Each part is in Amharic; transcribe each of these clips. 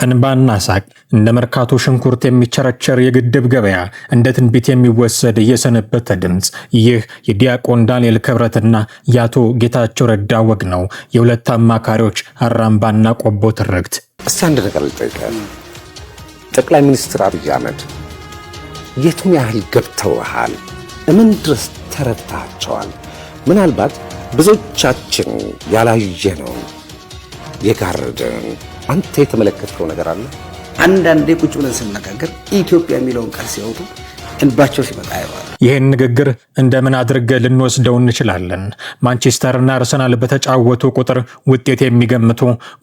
እንባና ሳቅ እንደ መርካቶ ሽንኩርት የሚቸረቸር የግድብ ገበያ እንደ ትንቢት የሚወሰድ የሰነበተ ድምፅ። ይህ የዲያቆን ዳንኤል ክብረትና የአቶ ጌታቸው ረዳ ወግ ነው። የሁለት አማካሪዎች አራምባና ቆቦ ትርክት። እስቲ አንድ ነገር ልጠይቅህ። ጠቅላይ ሚኒስትር አብይ አህመድ የቱን ያህል ገብተውሃል? ምን ድረስ ተረድተሃቸዋል? ምናልባት ብዙዎቻችን ያላየነውን የጋረደን አንተ የተመለከተው ነገር አለ? አንዳንዴ ቁጭ ብለን ስንነጋገር ኢትዮጵያ የሚለውን ቃል ሲያወጡ እንባቸው ሲመጣ አይዋል። ይህን ንግግር እንደምን አድርገን ልንወስደው እንችላለን? ማንቸስተርና አርሰናል በተጫወቱ ቁጥር ውጤት የሚገምቱ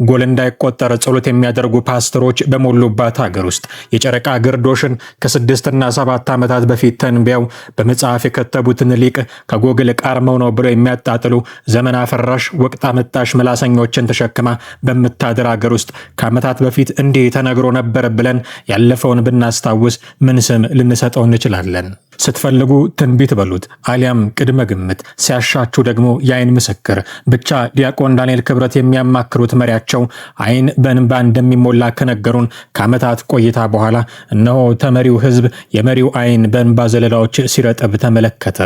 ጎል እንዳይቆጠር ጸሎት የሚያደርጉ ፓስተሮች በሞሉባት ሀገር ውስጥ የጨረቃ ግርዶሽን ከ6 እና 7 ዓመታት በፊት ተንብየው በመጽሐፍ የከተቡትን ሊቅ ከጎግል ቃርመው ነው ብለው የሚያጣጥሉ ዘመን አፈራሽ ወቅት አመጣሽ ምላሰኞችን ተሸክማ በምታድር ሀገር ውስጥ ከዓመታት በፊት እንዲህ ተነግሮ ነበር ብለን ያለፈውን ብናስታውስ ምን ስም ልንሰጠው እንችላለን? ስትፈልጉ ትንቢት በሉት አሊያም ቅድመ ግምት፣ ሲያሻችሁ ደግሞ የአይን ምስክር። ብቻ ዲያቆን ዳንኤል ክብረት የሚያማክሩት መሪያቸው አይን በእንባ እንደሚሞላ ከነገሩን ከዓመታት ቆይታ በኋላ እነሆ ተመሪው ህዝብ የመሪው አይን በእንባ ዘለላዎች ሲረጥብ ተመለከተ።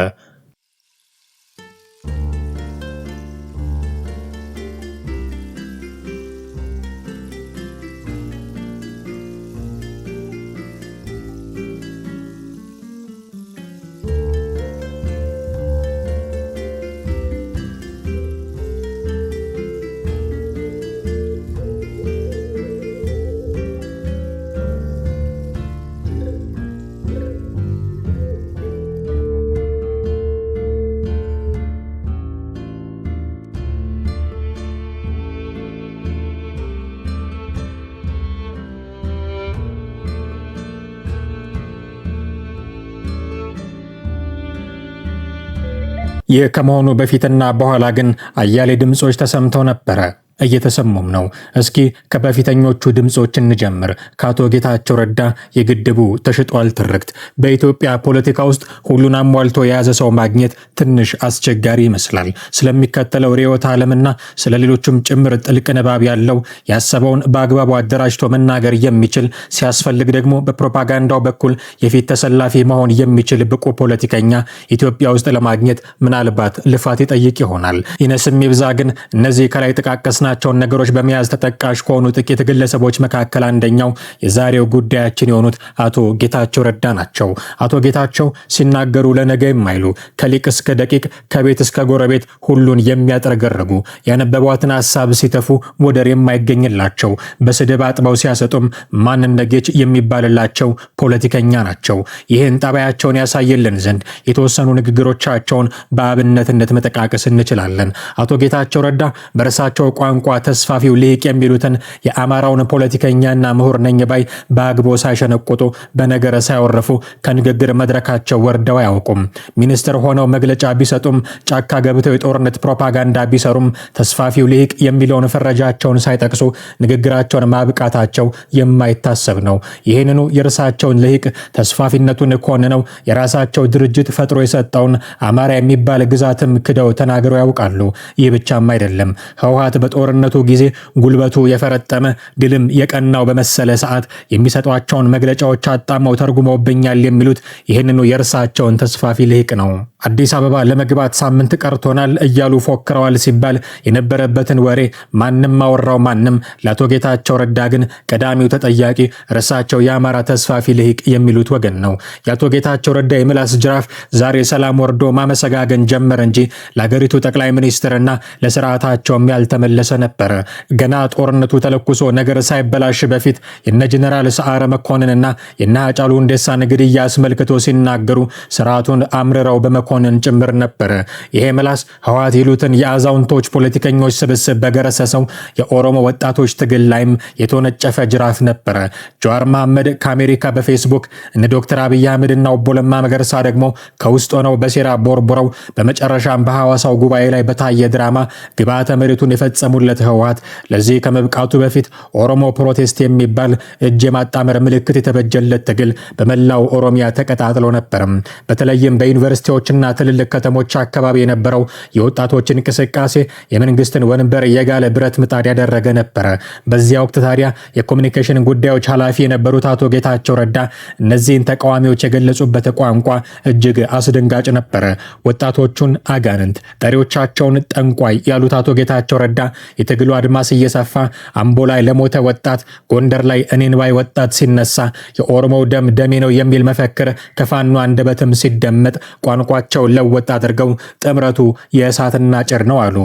ይህ ከመሆኑ በፊትና በኋላ ግን አያሌ ድምጾች ተሰምተው ነበረ፣ እየተሰሙም ነው። እስኪ ከበፊተኞቹ ድምጾች እንጀምር። ከአቶ ጌታቸው ረዳ የግድቡ ተሽጧል ትርክት። በኢትዮጵያ ፖለቲካ ውስጥ ሁሉን አሟልቶ የያዘ ሰው ማግኘት ትንሽ አስቸጋሪ ይመስላል። ስለሚከተለው ርዕዮተ ዓለምና ስለ ሌሎችም ጭምር ጥልቅ ንባብ ያለው፣ ያሰበውን በአግባቡ አደራጅቶ መናገር የሚችል፣ ሲያስፈልግ ደግሞ በፕሮፓጋንዳው በኩል የፊት ተሰላፊ መሆን የሚችል ብቁ ፖለቲከኛ ኢትዮጵያ ውስጥ ለማግኘት ምናልባት ልፋት ይጠይቅ ይሆናል። ይነስም ይብዛ ግን እነዚህ ከላይ ጠቃቀስና ናቸውን ነገሮች በመያዝ ተጠቃሽ ከሆኑ ጥቂት ግለሰቦች መካከል አንደኛው የዛሬው ጉዳያችን የሆኑት አቶ ጌታቸው ረዳ ናቸው። አቶ ጌታቸው ሲናገሩ ለነገ የማይሉ፣ ከሊቅ እስከ ደቂቅ፣ ከቤት እስከ ጎረቤት ሁሉን የሚያጥረገርጉ፣ ያነበቧትን ሐሳብ ሲተፉ ወደር የማይገኝላቸው፣ በስድብ አጥበው ሲያሰጡም ማንነጌች የሚባልላቸው ፖለቲከኛ ናቸው። ይህን ጠባያቸውን ያሳየልን ዘንድ የተወሰኑ ንግግሮቻቸውን በአብነትነት መጠቃቀስ እንችላለን። አቶ ጌታቸው ረዳ በራሳቸው ቋንቋ ተስፋፊው ሊቅ የሚሉትን የአማራውን ፖለቲከኛና ምሁር ነኝ ባይ በአግቦ ሳይሸነቆጡ በነገረ ሳይወረፉ ከንግግር መድረካቸው ወርደው አያውቁም። ሚኒስትር ሆነው መግለጫ ቢሰጡም፣ ጫካ ገብተው የጦርነት ፕሮፓጋንዳ ቢሰሩም ተስፋፊው ሊቅ የሚለውን ፈረጃቸውን ሳይጠቅሱ ንግግራቸውን ማብቃታቸው የማይታሰብ ነው። ይህንኑ የእርሳቸውን ሊቅ ተስፋፊነቱን ኮንነው የራሳቸው ድርጅት ፈጥሮ የሰጠውን አማራ የሚባል ግዛትም ክደው ተናግረው ያውቃሉ። ይህ ብቻም አይደለም። ህወሓት በጦርነቱ ጊዜ ጉልበቱ የፈረጠመ ድልም የቀናው በመሰለ ሰዓት የሚሰጧቸውን መግለጫዎች አጣመው ተርጉመውብኛል የሚሉት ይህንኑ የእርሳቸውን ተስፋፊ ሊቅ ነው። አዲስ አበባ ለመግባት ሳምንት ቀርቶናል እያሉ ፎክረዋል ሲባል የነበረበትን ወሬ ማንም አወራው ማንም። ለአቶ ጌታቸው ረዳ ግን ቀዳሚው ተጠያቂ እርሳቸው የአማራ ተስፋፊ ሊቅ የሚሉት ወገን ነው። የአቶ ጌታቸው ረዳ የምላስ ጅራፍ ዛሬ ሰላም ወርዶ ማመሰጋገን ጀመረ እንጂ ለሀገሪቱ ጠቅላይ ሚኒስትርና ለስርዓታቸውም ያልተመለሰ ነበር። ገና ጦርነቱ ተለኩሶ ነገር ሳይበላሽ በፊት የነ ጀነራል ሰዓረ መኮንንና የነ ሃጫሉ ሁንዴሳን ግድያ አስመልክቶ ሲናገሩ ስርዓቱን አምርረው በመኮንን ጭምር ነበር። ይሄ ምላስ ህወሓት ይሉትን የአዛውንቶች ፖለቲከኞች ስብስብ በገረሰሰው የኦሮሞ ወጣቶች ትግል ላይም የተወነጨፈ ጅራፍ ነበር። ጀዋር መሐመድ ከአሜሪካ በፌስቡክ እነ ዶክተር አብይ አህመድና ኦቦ ለማ መገርሳ ደግሞ ከውስጥ ሆነው በሴራ ቦርቦረው በመጨረሻም በሐዋሳው ጉባኤ ላይ በታየ ድራማ ግብዓተ መሬቱን የፈጸሙለት ህወሓት ለዚህ ከመብቃቱ በፊት ኦሮሞ ፕሮቴስት የሚባል እጅ የማጣመር ምልክት የተበጀለት ትግል በመላው ኦሮሚያ ተቀጣጥሎ ነበር። በተለይም በዩኒቨርሲቲዎችና እና ትልልቅ ከተሞች አካባቢ የነበረው የወጣቶች እንቅስቃሴ የመንግስትን ወንበር የጋለ ብረት ምጣድ ያደረገ ነበረ። በዚያ ወቅት ታዲያ የኮሙኒኬሽን ጉዳዮች ኃላፊ የነበሩት አቶ ጌታቸው ረዳ እነዚህን ተቃዋሚዎች የገለጹበት ቋንቋ እጅግ አስደንጋጭ ነበረ። ወጣቶቹን አጋንንት፣ ጠሪዎቻቸውን ጠንቋይ ያሉት አቶ ጌታቸው ረዳ የትግሉ አድማስ እየሰፋ አምቦ ላይ ለሞተ ወጣት፣ ጎንደር ላይ እኔን ባይ ወጣት ሲነሳ፣ የኦሮሞው ደም ደሜ ነው የሚል መፈክር ከፋኖ አንደበትም ሲደመጥ ቋንቋቸውን ለወጥ አድርገው ጥምረቱ የእሳትና ጭር ነው አሉ።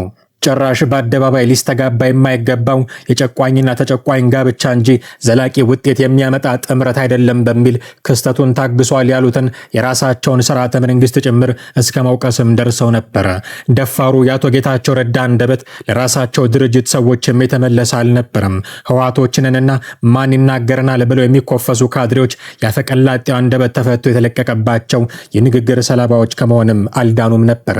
ጭራሽ በአደባባይ ሊስተጋባ የማይገባው የጨቋኝና ተጨቋኝ ጋብቻ እንጂ ዘላቂ ውጤት የሚያመጣ ጥምረት አይደለም በሚል ክስተቱን ታግሷል ያሉትን የራሳቸውን ስርዓተ መንግስት ጭምር እስከ መውቀስም ደርሰው ነበረ። ደፋሩ የአቶ ጌታቸው ረዳ አንደበት ለራሳቸው ድርጅት ሰዎችም የተመለሰ አልነበረም። ህወሓቶችንንና ማን ይናገረናል ብለው የሚኮፈሱ ካድሬዎች ያፈቀላጤው አንደበት ተፈቶ የተለቀቀባቸው የንግግር ሰለባዎች ከመሆንም አልዳኑም ነበረ።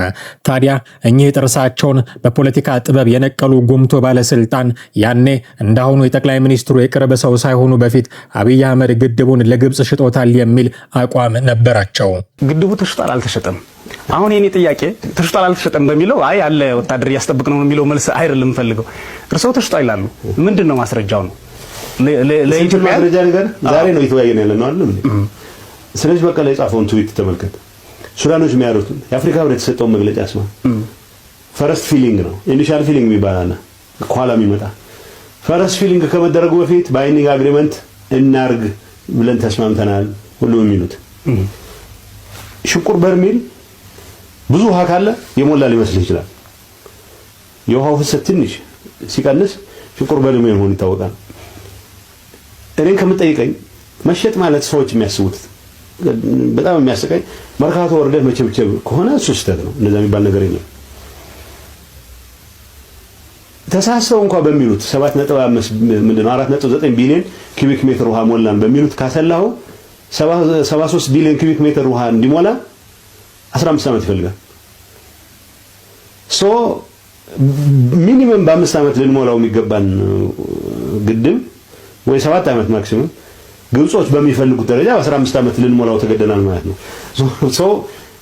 ታዲያ እኚህ ጥርሳቸውን በፖለቲካ ጥበብ የነቀሉ ጉምቶ ባለስልጣን ያኔ እንዳሁኑ የጠቅላይ ሚኒስትሩ የቅርብ ሰው ሳይሆኑ በፊት አብይ አህመድ ግድቡን ለግብጽ ሽጦታል የሚል አቋም ነበራቸው። ግድቡ ተሽጧል አልተሸጠም? አሁን የኔ ጥያቄ ተሽጧል አልተሸጠም በሚለው አይ አለ ወታደር እያስጠብቅ ነው የሚለው መልስ አይደለም ፈልገው። እርሶ ተሽጧል ይላሉ። ምንድነው ማስረጃው ነው? ለኢትዮጵያ ማስረጃ ነገር ዛሬ ነው የተወያየን ያለ ነው አይደል? ስለዚህ በቃ ላይ ጻፈውን ትዊት ተመልከት። ሱዳኖች የሚያሩት የአፍሪካ ህብረት የተሰጠው መግለጫ ስማ። ፈረስት ፊሊንግ ነው። ኢኒሻል ፊሊንግ የሚባል ኋላ የሚመጣ ፈረስት ፊሊንግ ከመደረጉ በፊት ባይንዲንግ አግሪመንት እናርግ ብለን ተስማምተናል ሁሉም የሚሉት ሽቁር በርሜል ብዙ ውሃ ካለ የሞላ ሊመስል ይችላል። የውሃው ፍሰት ትንሽ ሲቀንስ ሽቁር በርሜል ሆኖ ይታወቃል። እኔን ከምትጠይቀኝ መሸጥ ማለት ሰዎች የሚያስቡት በጣም የሚያስቀኝ መርካቶ ወርደህ መቸብቸብ ከሆነ እሱ ስህተት ነው። እንደዛ የሚባል ነገር የለም። ተሳሰው እንኳን በሚሉት 7.5 ምንድነው 4.9 ቢሊዮን ኩቢክ ሜትር ውሃ ሞላን በሚሉት ካሰላው 73 ቢሊዮን ኩቢክ ሜትር ውሃ እንዲሞላ 15 ዓመት ይፈልጋል። ሚኒመም በ5 ዓመት ልንሞላው የሚገባን ግድብ ወይ 7 ዓመት ማክሲመም ግብጾች በሚፈልጉት ደረጃ በ15 ዓመት ልንሞላው ተገደናል ማለት ነው።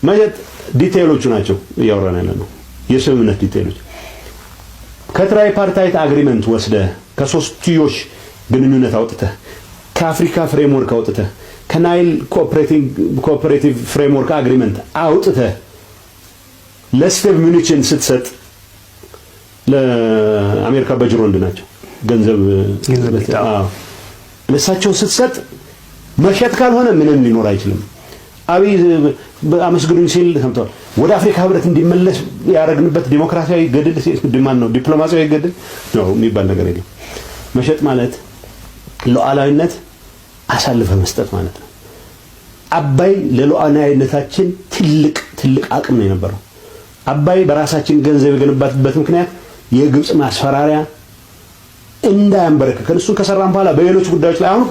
ማለት ዲቴይሎቹ ናቸው እያወራን ያለ ነው። የስምምነት ዲቴይሎች ከትራይፓርታይት አግሪመንት ወስደ ከሶስትዮሽ ግንኙነት አውጥተ ከአፍሪካ ፍሬምወርክ አውጥተ ከናይል ኮኦፐሬቲቭ ፍሬምወርክ አግሪመንት አውጥተ ለስቴቭ ሙኒችን ስትሰጥ ለአሜሪካ በጅሮንድ ናቸው ገንዘብ ለሳቸው ስትሰጥ መሸጥ ካልሆነ ምንም ሊኖር አይችልም። አብይ አመስግኑኝ ሲል ሰምቷል። ወደ አፍሪካ ህብረት እንዲመለስ ያደረግንበት ዲሞክራሲያዊ ገድል ድማን ነው ዲፕሎማሲያዊ ገድል ነው የሚባል ነገር የለም። መሸጥ ማለት ሉዓላዊነት አሳልፈ መስጠት ማለት ነው። አባይ ለሉዓላዊነታችን ትልቅ አቅም ነው የነበረው። አባይ በራሳችን ገንዘብ የገነባትበት ምክንያት የግብጽ ማስፈራሪያ እንዳያንበረከከን እሱን ከሰራን በኋላ በሌሎች ጉዳዮች ላይ አሁን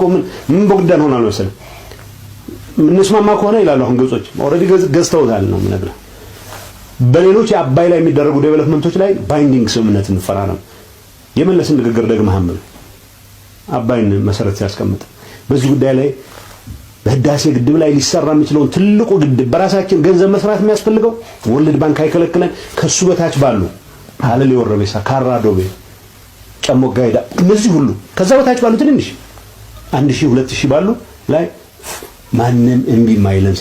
ምን በጉዳይ ሆናል መሰለኝ ምንስማማ ከሆነ ይላሉ አሁን ግብጾች ኦሬዲ ገዝተውታል ነው የምነግርህ። በሌሎች የአባይ ላይ የሚደረጉ ዴቨሎፕመንቶች ላይ ባይንዲንግ ስምምነት እንፈራረም። የመለስን ንግግር ደግመህ አባይን መሰረት ሲያስቀምጥ በዚህ ጉዳይ ላይ በህዳሴ ግድብ ላይ ሊሰራ የሚችለውን ትልቁ ግድብ በራሳችን ገንዘብ መስራት የሚያስፈልገው ወርልድ ባንክ አይከለክለን ከሱ በታች ባሉ አለሌ ወረቤሳ፣ ካራዶቤ፣ ጨሞጋይዳ እነዚህ ሁሉ ከዛ በታች ባሉ ትንሽ 1000 2000 ባሉ ላይ ማንም እምቢ ማይለን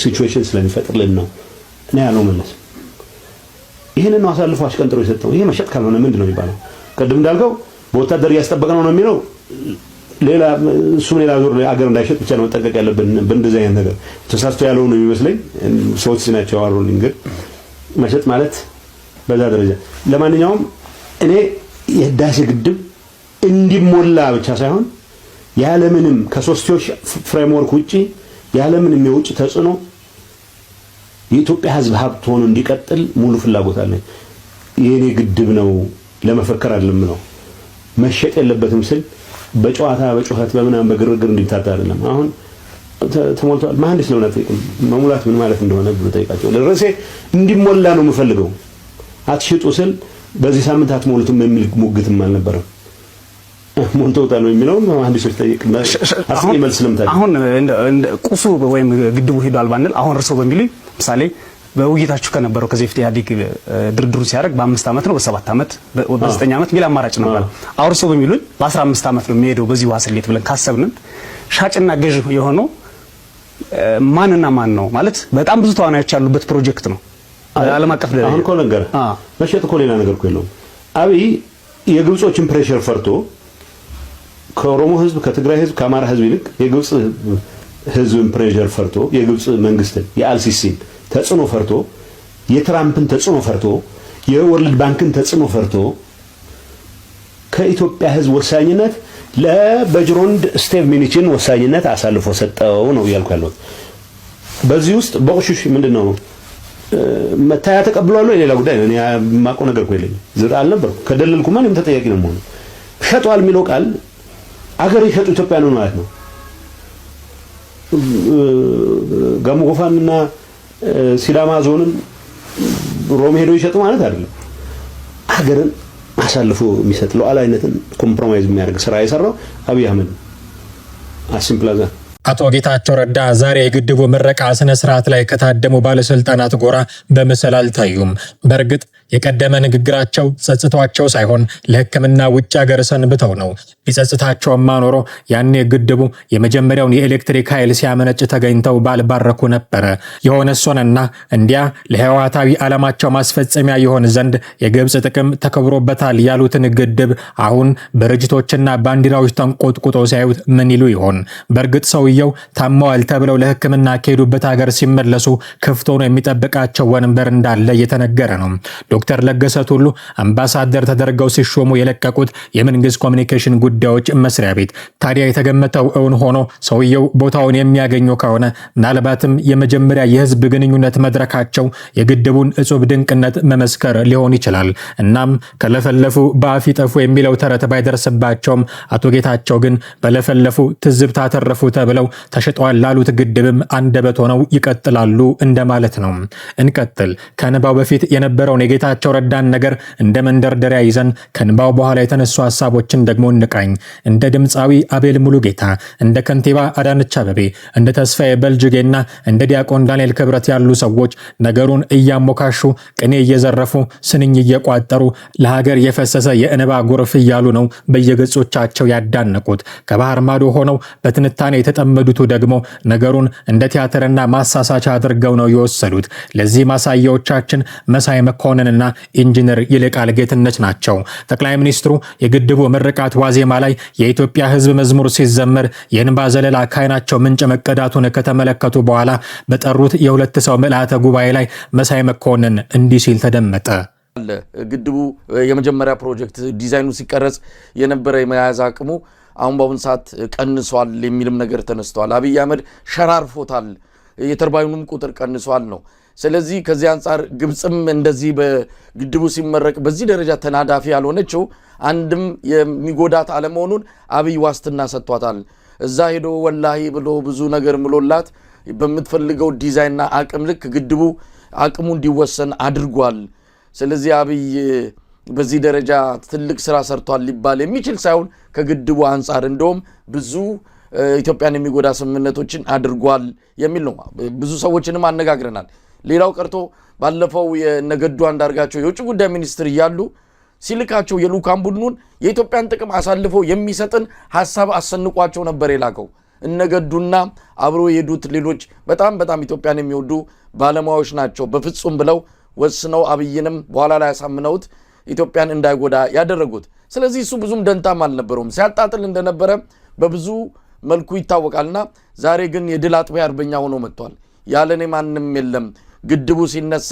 ሲቹዌሽን ስለሚፈጥርልን ነው ያለው መለስ። ይሄንን ነው አሳልፎ አሽቀንጥሮ የሰጠው። ይሄ መሸጥ ካልሆነ ምንድነው የሚባለው? ቅድም እንዳልከው በወታደር እያስጠበቀነው ነው የሚለው ሌላ ዙር አገር እንዳይሸጥ ብቻ ነው መጠንቀቅ ያለብን። በእንደዚህ አይነት ነገር ተሳስቶ ያለው ነው የሚመስለኝ። ሰዎች ሲናቸው አወሩልኝ። ግን መሸጥ ማለት በዛ ደረጃ ለማንኛውም እኔ የህዳሴ ግድብ እንዲሞላ ብቻ ሳይሆን ያለምንም ከሶስትዮሽ ፍሬምወርክ ውጪ ያለምንም የውጭ ተጽዕኖ የኢትዮጵያ ህዝብ ሀብት ሆኖ እንዲቀጥል ሙሉ ፍላጎት አለኝ። የኔ ግድብ ነው ለመፈከር አይደለም ነው መሸጥ የለበትም ስል በጨዋታ በጩኸት በመናም በግርግር እንዲታታ አይደለም። አሁን ተሞልቷል። መሐንዲስ ለሆነ ጠይቅም መሙላት ምን ማለት እንደሆነ ብሎ ጠይቃቸው። ለራሴ እንዲሞላ ነው የምፈልገው። አትሽጡ ስል በዚህ ሳምንት አትሞሉትም የሚል ሙግትም አልነበረም። ሞልቶታል ነው የሚለው መሐንዲሶች ጠይቅና አስቂ መልስ ለምታል። አሁን ቁሱ ወይም ግድቡ ሄዷል ባንል አሁን እርሶ በሚሉ ምሳሌ በውይይታችሁ ከነበረው ከዚህ በፊት ኢህአዴግ ድርድሩን ሲያደርግ በ5 ዓመት ነው በ7 ዓመት በ9 ዓመት ሚል አማራጭ ነበር። አውርሶ በሚሉን በ15 ዓመት ነው የሚሄደው በዚህ ዋስሌት ብለን ካሰብን ሻጭና ገዥ የሆነው ማንና ማን ነው ማለት በጣም ብዙ ተዋናዮች ያሉበት ፕሮጀክት ነው። ዓለም አቀፍ ደረጃ አሁን እኮ ነገር መሸጥ እኮ ሌላ ነገር እኮ የለውም። አብይ የግብጾችን ፕሬሸር ፈርቶ ከኦሮሞ ህዝብ ከትግራይ ህዝብ ከአማራ ህዝብ ይልቅ የግብጽ ህዝብን ፕሬሸር ፈርቶ የግብጽ መንግስትን የአልሲሲን ተጽዕኖ ፈርቶ የትራምፕን ተጽዕኖ ፈርቶ የወርልድ ባንክን ተጽዕኖ ፈርቶ ከኢትዮጵያ ህዝብ ወሳኝነት ለበጅሮንድ ስቴቭ ሚኒችን ወሳኝነት አሳልፎ ሰጠው ነው ያልኩ ያለው። በዚህ ውስጥ በቁሽሽ ምንድነው መታያ ተቀብሏል ወይ ሌላ ጉዳይ ነው። እኔ የማውቀው ነገር እኮ የለኝም። ዝራ አልነበርኩ ከደለልኩ ማንም ተጠያቂ ነው ማለት ሸጧል የሚለው ቃል አገር ይሸጡ ኢትዮጵያ ነው ማለት ነው። ጋሞ ጎፋንና ሲዳማ ዞንን ሮም ሄዶ ይሸጡ ማለት አይደለም። አገርን አሳልፎ የሚሰጥ ሉዓላዊነትን ኮምፕሮማይዝ የሚያደርግ ስራ የሰራው አብይ አህመድ አሲምፕላዛ አቶ ጌታቸው ረዳ ዛሬ የግድቡ ምረቃ ስነ ስርዓት ላይ ከታደሙ ባለስልጣናት ጎራ በምስል አልታዩም። በእርግጥ የቀደመ ንግግራቸው ጸጽቷቸው ሳይሆን ለሕክምና ውጭ ሀገር ሰንብተው ነው። ቢጸጽታቸውማ ኖሮ ያኔ ግድቡ የመጀመሪያውን የኤሌክትሪክ ኃይል ሲያመነጭ ተገኝተው ባልባረኩ ነበረ። የሆነ ሶነና እንዲያ ለህወሓታዊ ዓላማቸው ማስፈጸሚያ ይሆን ዘንድ የግብጽ ጥቅም ተከብሮበታል ያሉትን ግድብ አሁን በድርጅቶችና ባንዲራዎች ተንቆጥቁጦ ሲያዩት ምን ይሉ ይሆን? በእርግጥ ሰውየው ታመዋል ተብለው ለሕክምና ከሄዱበት ሀገር ሲመለሱ ክፍት ሆኖ የሚጠብቃቸው ወንበር እንዳለ እየተነገረ ነው። ዶክተር ለገሰ ቱሉ አምባሳደር ተደርገው ሲሾሙ የለቀቁት የመንግስት ኮሚኒኬሽን ጉዳዮች መስሪያ ቤት ታዲያ የተገመተው እውን ሆኖ ሰውየው ቦታውን የሚያገኙ ከሆነ ምናልባትም የመጀመሪያ የህዝብ ግንኙነት መድረካቸው የግድቡን እጹብ ድንቅነት መመስከር ሊሆን ይችላል። እናም ከለፈለፉ በአፍ ይጠፉ የሚለው ተረት ባይደርስባቸውም አቶ ጌታቸው ግን በለፈለፉ ትዝብት አተረፉ ተብለው ተሽጧል ላሉት ግድብም አንደበት ሆነው ይቀጥላሉ እንደማለት ነው። እንቀጥል። ከንባው በፊት የነበረውን የጌታቸው ረዳን ነገር እንደ መንደርደሪያ ይዘን ከንባው በኋላ የተነሱ ሐሳቦችን ደግሞ እንቃኝ። እንደ ድምፃዊ አቤል ሙሉጌታ፣ እንደ ከንቲባ አዳነች አቤቤ፣ እንደ ተስፋዬ በልጅጌና እንደ ዲያቆን ዳንኤል ክብረት ያሉ ሰዎች ነገሩን እያሞካሹ ቅኔ እየዘረፉ ስንኝ እየቋጠሩ ለሀገር የፈሰሰ የእንባ ጎርፍ እያሉ ነው በየገጾቻቸው ያዳነቁት። ከባህር ማዶ ሆነው በትንታኔ የተጠመዱት ደግሞ ነገሩን እንደ ቲያትርና ማሳሳቻ አድርገው ነው የወሰዱት። ለዚህ ማሳያዎቻችን መሳይ መኮንንና ኢንጂነር ይልቃል ጌትነት ናቸው። ጠቅላይ ሚኒስትሩ የግድቡ ምርቃት ዋዜማ ላይ የኢትዮጵያ ሕዝብ መዝሙር ሲዘመር የእንባ ዘለላ ከዓይናቸው ምንጭ መቀዳቱን ከተመለከቱ በኋላ በጠሩት የሁለት ሰው ምልአተ ጉባኤ ላይ መሳይ መኮንን እንዲህ ሲል ተደመጠ። ግድቡ የመጀመሪያ ፕሮጀክት ዲዛይኑ ሲቀረጽ የነበረ የመያዝ አቅሙ አሁን በአሁን ሰዓት ቀንሷል የሚልም ነገር ተነስቷል። አብይ አህመድ ሸራርፎታል፣ የተርባይኑም ቁጥር ቀንሷል ነው። ስለዚህ ከዚህ አንጻር ግብጽም እንደዚህ በግድቡ ሲመረቅ በዚህ ደረጃ ተናዳፊ ያልሆነችው አንድም የሚጎዳት አለመሆኑን አብይ ዋስትና ሰጥቷታል። እዛ ሄዶ ወላሂ ብሎ ብዙ ነገር ምሎላት በምትፈልገው ዲዛይንና አቅም ልክ ግድቡ አቅሙ እንዲወሰን አድርጓል። ስለዚህ አብይ በዚህ ደረጃ ትልቅ ስራ ሰርቷል ሊባል የሚችል ሳይሆን ከግድቡ አንጻር እንደውም ብዙ ኢትዮጵያን የሚጎዳ ስምምነቶችን አድርጓል የሚል ነው። ብዙ ሰዎችንም አነጋግረናል። ሌላው ቀርቶ ባለፈው የነገዱ አንዳርጋቸው የውጭ ጉዳይ ሚኒስትር እያሉ ሲልካቸው የልኡካን ቡድኑን የኢትዮጵያን ጥቅም አሳልፈው የሚሰጥን ሐሳብ አሰንቋቸው ነበር የላከው። እነገዱና አብሮ የሄዱት ሌሎች በጣም ኢትዮጵያን የሚወዱ ባለሙያዎች ናቸው። በፍጹም ብለው ወስነው አብይንም በኋላ ላይ ያሳምነውት ኢትዮጵያን እንዳይጎዳ ያደረጉት። ስለዚህ እሱ ብዙም ደንታም አልነበረውም፣ ሲያጣጥል እንደነበረ በብዙ መልኩ ይታወቃልና ዛሬ ግን የድል አጥቢያ አርበኛ ሆኖ መጥቷል። ያለኔ ማንም የለም ግድቡ ሲነሳ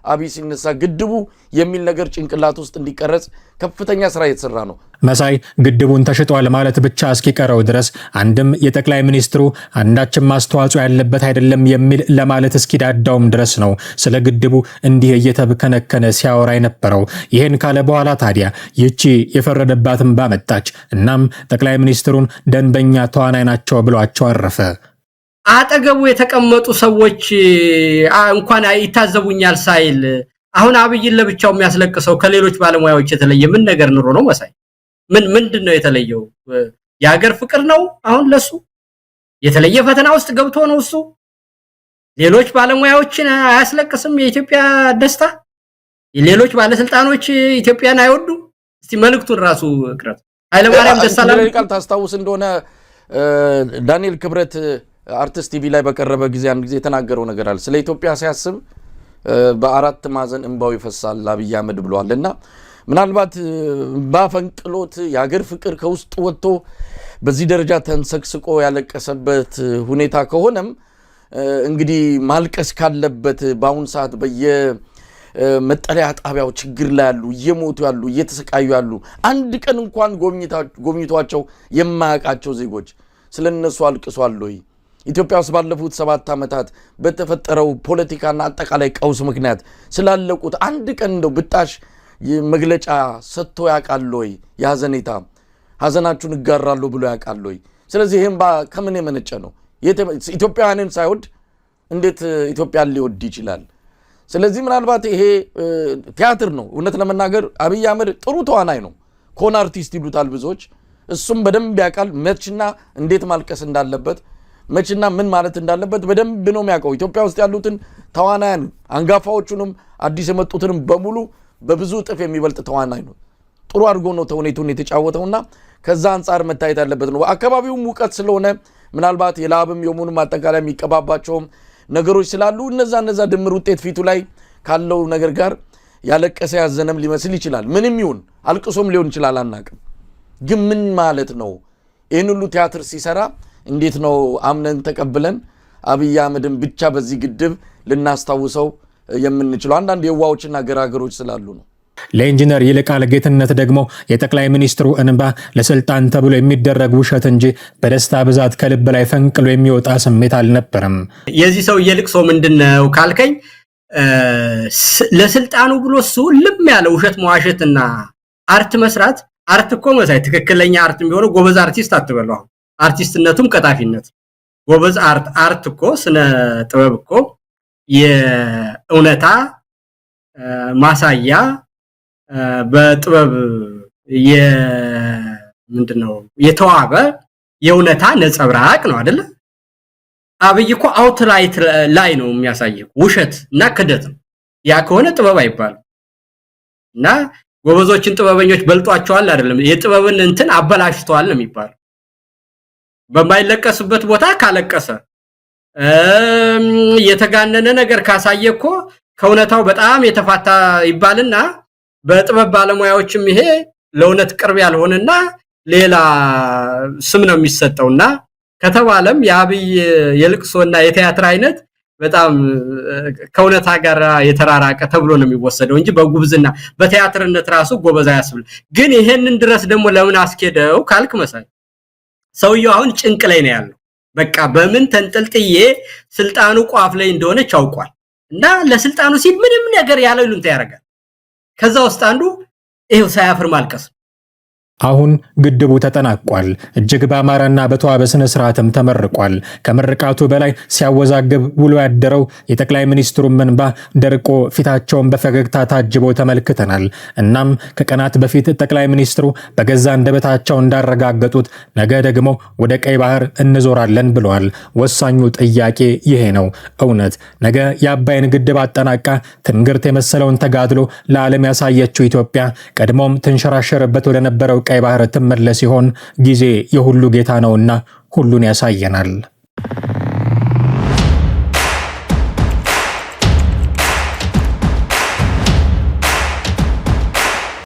አብይ ሲነሳ ግድቡ የሚል ነገር ጭንቅላት ውስጥ እንዲቀረጽ ከፍተኛ ስራ እየተሰራ ነው። መሳይ ግድቡን ተሽጧል ማለት ብቻ እስኪቀረው ድረስ አንድም የጠቅላይ ሚኒስትሩ አንዳችም አስተዋጽኦ ያለበት አይደለም የሚል ለማለት እስኪዳዳውም ድረስ ነው ስለ ግድቡ እንዲህ እየተብከነከነ ሲያወራ የነበረው። ይህን ካለ በኋላ ታዲያ ይቺ የፈረደባትን ባመጣች። እናም ጠቅላይ ሚኒስትሩን ደንበኛ ተዋናይ ናቸው ብሏቸው አረፈ። አጠገቡ የተቀመጡ ሰዎች እንኳን ይታዘቡኛል ሳይል አሁን አብይን ለብቻው የሚያስለቅሰው ከሌሎች ባለሙያዎች የተለየ ምን ነገር ኑሮ ነው? መሳይ ምንድነው የተለየው? የሀገር ፍቅር ነው? አሁን ለሱ የተለየ ፈተና ውስጥ ገብቶ ነው እሱ ሌሎች ባለሙያዎችን አያስለቅስም የኢትዮጵያ ደስታ? ሌሎች ባለስልጣኖች ኢትዮጵያን አይወዱ? እስቲ መልእክቱን ራሱ ቅረት ኃይለማርያም ደሳለኝ ቃል ታስታውስ እንደሆነ ዳንኤል ክብረት አርቲስት ቲቪ ላይ በቀረበ ጊዜ አንድ ጊዜ የተናገረው ነገር አለ። ስለ ኢትዮጵያ ሲያስብ በአራት ማዕዘን እንባው ይፈሳል አብይ አህመድ ብለዋልና ምናልባት ባፈንቅሎት የሀገር ፍቅር ከውስጥ ወጥቶ በዚህ ደረጃ ተንሰክስቆ ያለቀሰበት ሁኔታ ከሆነም እንግዲህ ማልቀስ ካለበት በአሁን ሰዓት በየመጠለያ ጣቢያው ችግር ላይ ያሉ እየሞቱ ያሉ እየተሰቃዩ ያሉ አንድ ቀን እንኳን ጎብኝቷቸው የማያውቃቸው ዜጎች ስለነሱ አልቅሷል ወይ? ኢትዮጵያ ውስጥ ባለፉት 7 ዓመታት በተፈጠረው ፖለቲካና አጠቃላይ ቀውስ ምክንያት ስላለቁት አንድ ቀን እንደው ብጣሽ መግለጫ ሰጥቶ ያውቃል ወይ? ያዘኔታ ሐዘናችሁን እጋራለሁ ብሎ ያውቃል ወይ? ስለዚህ ይሄም ከምን የመነጨ ነው? ኢትዮጵያውያንን ሳይወድ እንዴት ኢትዮጵያን ሊወድ ይችላል? ስለዚህ ምናልባት ይሄ ቲያትር ነው። እውነት ለመናገር አብይ አህመድ ጥሩ ተዋናይ ነው፣ ኮን አርቲስት ይሉታል ብዙዎች። እሱም በደንብ ያውቃል መችና እንዴት ማልቀስ እንዳለበት መችና ምን ማለት እንዳለበት በደንብ ነው የሚያውቀው። ኢትዮጵያ ውስጥ ያሉትን ተዋናያን አንጋፋዎቹንም አዲስ የመጡትንም በሙሉ በብዙ እጥፍ የሚበልጥ ተዋናይ ነው። ጥሩ አድርጎ ነው ተውኔቱን የተጫወተውና ከዛ አንፃር መታየት ያለበት ነው። አካባቢው ሙቀት ስለሆነ ምናልባት የላብም የሙንም አጠቃላይ የሚቀባባቸውም ነገሮች ስላሉ እነዛ ድምር ውጤት ፊቱ ላይ ካለው ነገር ጋር ያለቀሰ ያዘነም ሊመስል ይችላል። ምንም ይሁን አልቅሶም ሊሆን ይችላል አናቅም። ግን ምን ማለት ነው? ይህን ሁሉ ቲያትር ሲሰራ እንዴት ነው አምነን ተቀብለን አብይ አህመድን ብቻ በዚህ ግድብ ልናስታውሰው የምንችለው? አንዳንድ የዋዎችና ገራገሮች ስላሉ ነው። ለኢንጂነር ይልቃል ጌትነት ደግሞ የጠቅላይ ሚኒስትሩ እንባ ለስልጣን ተብሎ የሚደረግ ውሸት እንጂ በደስታ ብዛት ከልብ ላይ ፈንቅሎ የሚወጣ ስሜት አልነበረም። የዚህ ሰው የልቅሶ ምንድነው ካልከኝ ለስልጣኑ ብሎ ልም ያለ ውሸት መዋሸትና አርት መስራት። አርት እኮ መሳይ ትክክለኛ አርት ቢሆን ጎበዝ አርቲስት አትበለው። አርቲስትነቱም ቀጣፊነት። ጎበዝ አርት እኮ ስነ ጥበብ እኮ የእውነታ ማሳያ በጥበብ ምንድነው የተዋበ የእውነታ ነጸብራቅ ነው አይደለ? አብይ እኮ አውትላይት ላይ ነው የሚያሳየው ውሸት እና ክደት ነው። ያ ከሆነ ጥበብ አይባልም። እና ጎበዞችን ጥበበኞች በልጧቸዋል አይደለም፣ የጥበብን እንትን አበላሽቷል ነው የሚባለው። በማይለቀስበት ቦታ ካለቀሰ የተጋነነ ነገር ካሳየ እኮ ከእውነታው በጣም የተፋታ ይባልና በጥበብ ባለሙያዎችም ይሄ ለእውነት ቅርብ ያልሆነና ሌላ ስም ነው የሚሰጠውና ከተባለም የአብይ የልቅሶና የቲያትር አይነት በጣም ከእውነታ ጋር የተራራቀ ተብሎ ነው የሚወሰደው እንጂ በጉብዝና በቲያትርነት ራሱ ጎበዝ ያስብል። ግን ይሄንን ድረስ ደግሞ ለምን አስኬደው ካልክ መሳይ ሰውየው አሁን ጭንቅ ላይ ነው ያለው። በቃ በምን ተንጠልጥዬ ስልጣኑ ቋፍ ላይ እንደሆነ ቻውቋል እና ለስልጣኑ ሲል ምንም ነገር ያለው ይሉንታ ያደርጋል። ከዛ ውስጥ አንዱ ይሄው ሳያፍር ማልቀስ። አሁን ግድቡ ተጠናቋል። እጅግ በአማረና በተዋበ ስነ ስርዓትም ተመርቋል። ከምርቃቱ በላይ ሲያወዛግብ ውሎ ያደረው የጠቅላይ ሚኒስትሩ እንባ ደርቆ ፊታቸውን በፈገግታ ታጅቦ ተመልክተናል። እናም ከቀናት በፊት ጠቅላይ ሚኒስትሩ በገዛ አንደበታቸው እንዳረጋገጡት ነገ ደግሞ ወደ ቀይ ባህር እንዞራለን ብለዋል። ወሳኙ ጥያቄ ይሄ ነው። እውነት ነገ የአባይን ግድብ አጠናቃ ትንግርት የመሰለውን ተጋድሎ ለዓለም ያሳየችው ኢትዮጵያ ቀድሞም ትንሸራሸርበት ወደ ነበረው ቀይ ባህር ትመለስ ሲሆን ጊዜ የሁሉ ጌታ ነውና ሁሉን ያሳየናል።